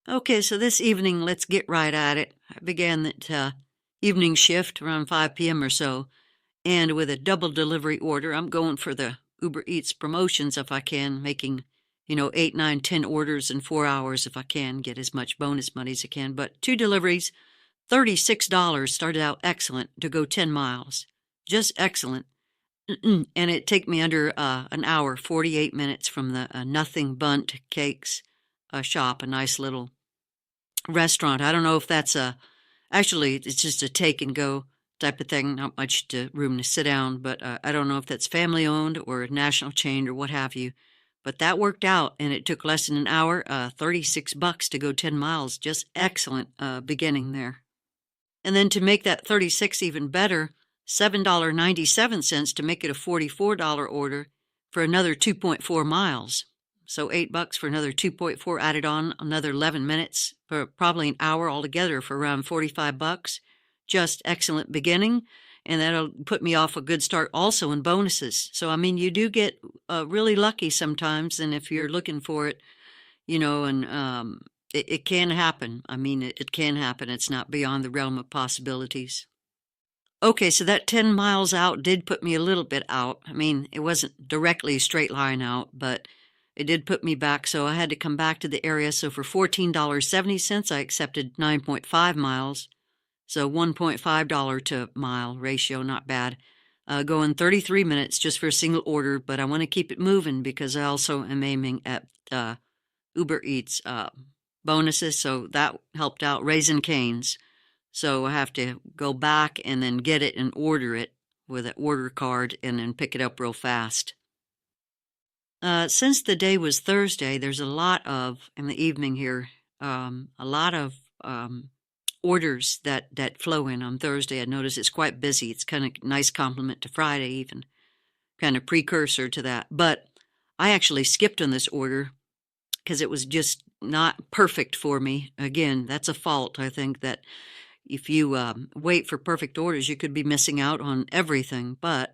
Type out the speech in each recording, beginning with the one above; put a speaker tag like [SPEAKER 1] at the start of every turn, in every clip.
[SPEAKER 1] Okay, so this evening, let's get right at it. I began that evening shift around 5 p.m. or so, and with a double delivery order, I'm going for the Uber Eats promotions if I can, making, 8, 9, 10 orders in 4 hours if I can, get as much bonus money as I can. But two deliveries, $36 started out excellent to go 10 miles. Just excellent. And it take me under an hour, 48 minutes from the Nothing Bunt Cakes shop, a nice little restaurant. I don't know if that's actually, it's just a take and go type of thing, not much room to sit down, but I don't know if that's family owned or a national chain or what have you. But that worked out, and it took less than an hour, $36 to go 10 miles. Just excellent beginning there. And then to make that 36 even better, $7.97 to make it a $44 order for another 2.4 miles. So $8 for another 2.4 added on, another 11 minutes for probably an hour altogether for around $45. Just excellent beginning. And that'll put me off a good start also in bonuses. So, I mean, you do get really lucky sometimes. And if you're looking for it, and it can happen. I mean, it can happen. It's not beyond the realm of possibilities. Okay, so that 10 miles out did put me a little bit out. I mean, it wasn't directly a straight line out, but it did put me back, so I had to come back to the area. So for $14.70, I accepted 9.5 miles. So $1.5 to mile ratio, not bad. Going 33 minutes just for a single order, but I want to keep it moving because I also am aiming at Uber Eats bonuses, so that helped out. Raisin Canes. So I have to go back and then get it and order it with an order card and then pick it up real fast. Since the day was Thursday, there's a lot of, in the evening here, a lot of orders that flow in on Thursday. I notice it's quite busy. It's kind of a nice compliment to Friday, even kind of precursor to that. But I actually skipped on this order because it was just not perfect for me. Again, that's a fault. I think that if you wait for perfect orders, you could be missing out on everything. But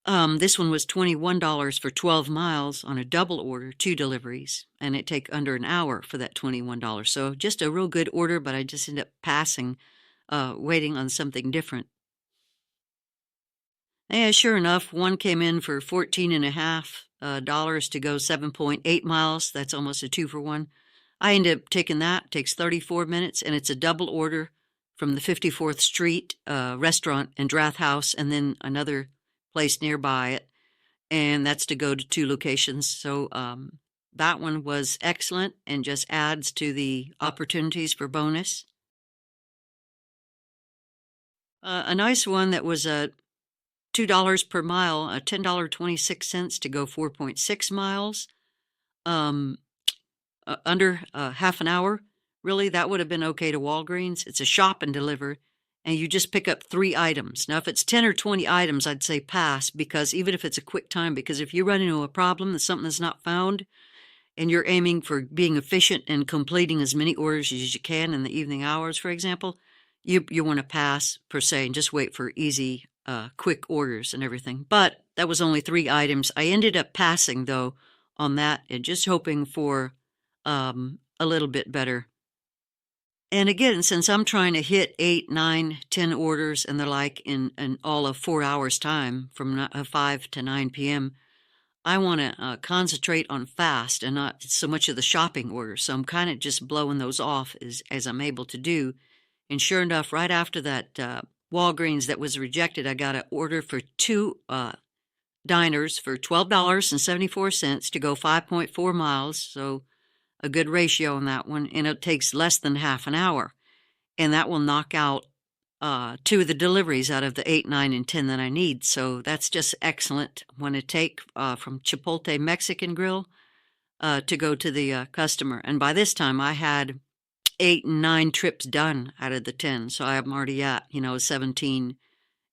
[SPEAKER 1] this one was $21 for 12 miles on a double order, 2 deliveries, and it take under an hour for that $21. So just a real good order, but I just ended up passing, waiting on something different. Yeah, sure enough, one came in for $14.50 to go 7.8 miles. That's almost a 2-for-1. I ended up taking that. It takes 34 minutes, and it's a double order from the 54th Street restaurant and Draft House, and then another place nearby it, and that's to go to 2 locations. So that one was excellent and just adds to the opportunities for bonus. A nice one that was $2 per mile, $10.26 to go 4.6 miles. Under half an hour, really, that would have been okay to Walgreens. It's a shop and deliver, and you just pick up 3 items. Now, if it's 10 or 20 items, I'd say pass, because even if it's a quick time, because if you run into a problem, that's something that's not found, and you're aiming for being efficient and completing as many orders as you can in the evening hours, for example, you want to pass, per se, and just wait for easy, quick orders and everything. But that was only 3 items. I ended up passing, though, on that, and just hoping for a little bit better. And again, since I'm trying to hit 8, 9, 10 orders and the like in all of 4 hours time from 5 to 9 p.m., I want to concentrate on fast and not so much of the shopping orders. So I'm kind of just blowing those off as I'm able to do. And sure enough, right after that Walgreens that was rejected, I got an order for 2 diners for $12.74 to go 5.4 miles. So a good ratio on that one, and it takes less than half an hour, and that will knock out 2 of the deliveries out of the 8, 9, and 10 that I need. So that's just excellent. I want to take from Chipotle Mexican Grill to go to the customer, and by this time I had 8 and 9 trips done out of the 10, so I'm already at 17,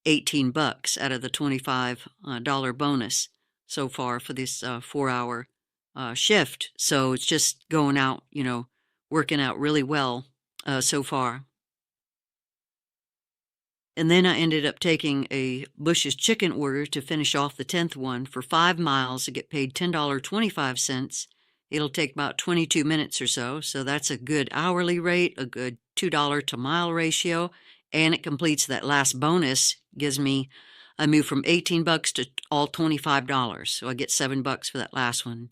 [SPEAKER 1] $18 out of the $25 bonus so far for this 4-hour shift. So it's just going out, working out really well so far. And then I ended up taking a Bush's Chicken order to finish off the 10th one for 5 miles to get paid $10.25 It'll take about 22 minutes or so. So that's a good hourly rate, a good $2 to mile ratio. And it completes that last bonus, gives me, I move from $18 to all $25. So I get $7 for that last one.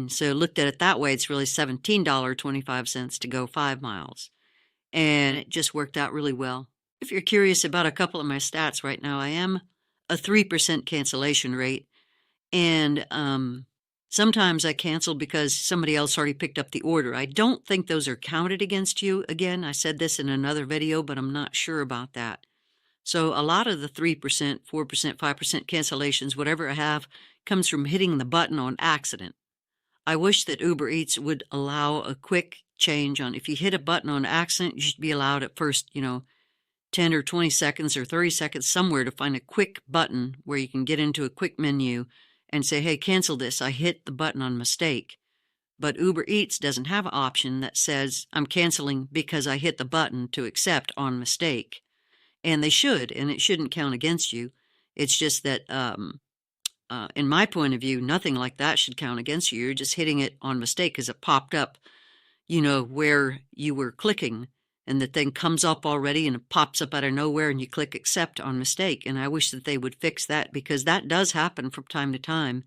[SPEAKER 1] So looked at it that way, it's really $17.25 to go 5 miles. And it just worked out really well. If you're curious about a couple of my stats right now, I am a 3% cancellation rate. And sometimes I cancel because somebody else already picked up the order. I don't think those are counted against you. Again, I said this in another video, but I'm not sure about that. So a lot of the 3%, 4%, 5% cancellations, whatever I have, comes from hitting the button on accident. I wish that Uber Eats would allow a quick change on, if you hit a button on accident, you should be allowed at first, 10 or 20 seconds or 30 seconds somewhere to find a quick button where you can get into a quick menu and say, hey, cancel this. I hit the button on mistake. But Uber Eats doesn't have an option that says I'm canceling because I hit the button to accept on mistake. And they should, and it shouldn't count against you. It's just that, in my point of view, nothing like that should count against you. You're just hitting it on mistake because it popped up, where you were clicking, and the thing comes up already and it pops up out of nowhere and you click accept on mistake. And I wish that they would fix that, because that does happen from time to time.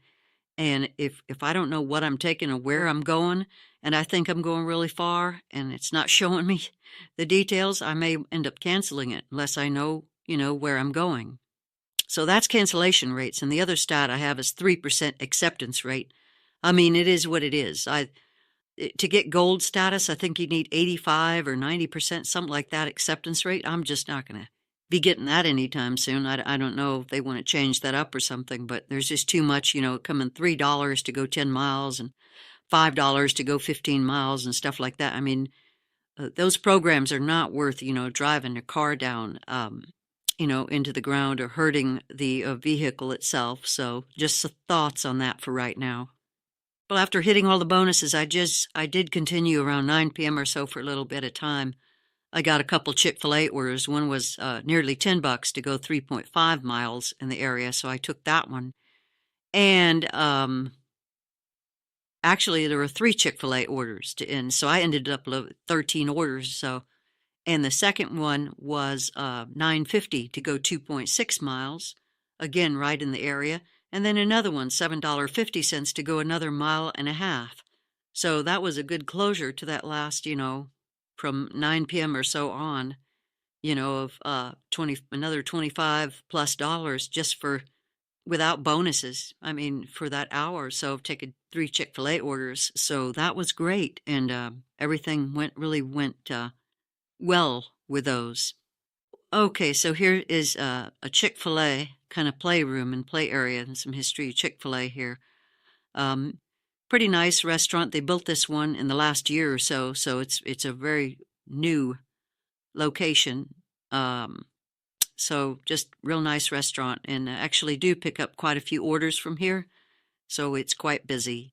[SPEAKER 1] And if I don't know what I'm taking or where I'm going, and I think I'm going really far and it's not showing me the details, I may end up canceling it unless I know, where I'm going. So that's cancellation rates. And the other stat I have is 3% acceptance rate. I mean, it is what it is. To get gold status, I think you need 85 or 90%, something like that acceptance rate. I'm just not going to be getting that anytime soon. I don't know if they want to change that up or something, but there's just too much, coming $3 to go 10 miles and $5 to go 15 miles and stuff like that. I mean, those programs are not worth, driving a car down, into the ground or hurting the vehicle itself. So just some thoughts on that for right now. Well, after hitting all the bonuses, I did continue around 9 p.m. or so for a little bit of time. I got a couple Chick-fil-A orders. One was nearly $10 to go 3.5 miles in the area, so I took that one. And actually, there were 3 Chick-fil-A orders to end, so I ended up with 13 orders. So, and the second one was $9.50 to go 2.6 miles, again right in the area. And then another one, $7.50 to go another mile and a half. So that was a good closure to that last, from 9 p.m. or so on, of another $25+ just for, without bonuses. I mean, for that hour or so, taking 3 Chick-fil-A orders. So that was great. And everything went well with those. Okay, so here is a Chick-fil-A kind of playroom and play area and some history of Chick-fil-A here. Pretty nice restaurant. They built this one in the last year or so, so it's a very new location. So just real nice restaurant, and actually do pick up quite a few orders from here, so it's quite busy.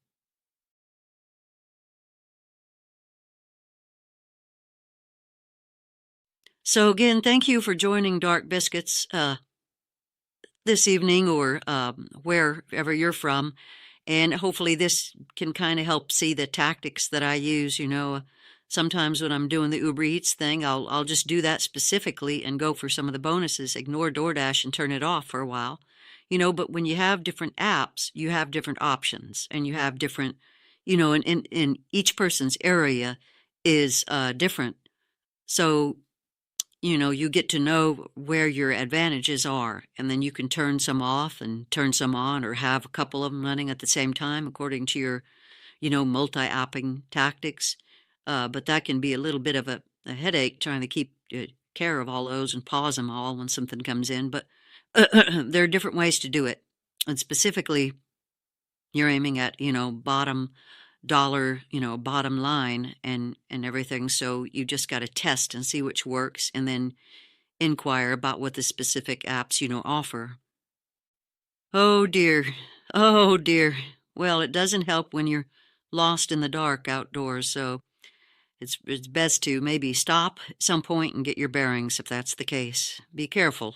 [SPEAKER 1] So again, thank you for joining Dark Biscuits this evening, or wherever you're from. And hopefully this can kind of help see the tactics that I use. Sometimes when I'm doing the Uber Eats thing, I'll just do that specifically and go for some of the bonuses, ignore DoorDash and turn it off for a while. But when you have different apps, you have different options, and you have different, in each person's area is different. So you get to know where your advantages are, and then you can turn some off and turn some on, or have a couple of them running at the same time according to your, multi-apping tactics. But that can be a little bit of a headache trying to keep care of all those and pause them all when something comes in. But there are different ways to do it. And specifically, you're aiming at, bottom dollar, bottom line and everything. So you just got to test and see which works, and then inquire about what the specific apps, offer. Oh dear. Oh dear. Well, it doesn't help when you're lost in the dark outdoors. So it's best to maybe stop at some point and get your bearings if that's the case. Be careful.